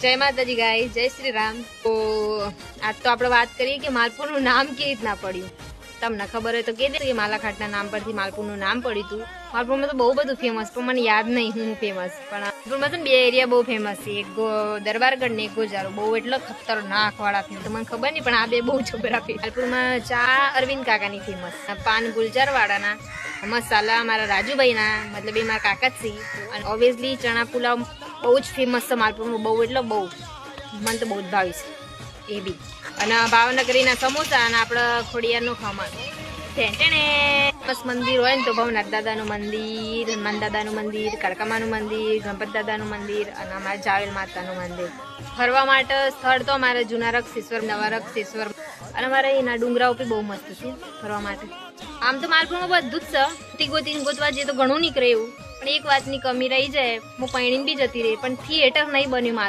જય માતાજી ગાઈસ, જય શ્રી રામ। તો આજ તો આપણે વાત કરીએ કે માલપુરનું નામ કેવી રીતના પડ્યું। તમને ખબર હોય તો કહી દે કે માલાખાટના નામ પરથી માલપુરનું નામ પડ્યું હતું। માલપુરમાં તો બહુ બધું ફેમસ, પણ મને યાદ નહીં હું ફેમસ। પણ માલપુરમાં તો બે એરિયા બહુ ફેમસ છે, એક દરબારગઢ ને એક ગોજારો। બહુ એટલે ખતરનાક વાળા ફેમસ, તો મને ખબર નહીં, પણ આ બે બહુ જબરા ફેમસ। માલપુરમાં ચા અરવિંદ કાકાની ફેમસ, પાન ગુલજાર વાળાના, મસાલા મારા રાજુભાઈના, મતલબ એ મારા કાકા જ છે। અને ઓબ્વિયસલી ચણા પુલાવ બહુ જ ફેમસ છે માલપુરમાં, બહુ એટલે બહુ, મને તો બહુ જ ભાવી છે એ બી। અને ભાવનગરીના સમોસા અને આપણા ખોડિયારનું ખમણ। બસ મંદિર હોય ને તો ભવનાથ દાદાનું મંદિર, હનુમાન દાદાનું મંદિર, કડકામાનું મંદિર, ગણપત દાદાનું મંદિર અને અમારા જાવેલ માતાનું મંદિર। ફરવા માટે સ્થળ તો અમારે જૂના રક્ષેશ્વર, નવા રક્ષેશ્વર અને અમારે એના ડુંગરાઓ બી બહુ મસ્ત છે ફરવા માટે। આમ તો માલપુરમાં બધું જ છે, ગોતવા જઈએ તો ઘણું નીકળે એવું, પણ એક વાતની કમી રહી જાય, હું પૈણીને બી જતી રહી, પણ થિયેટર નહીં બન્યું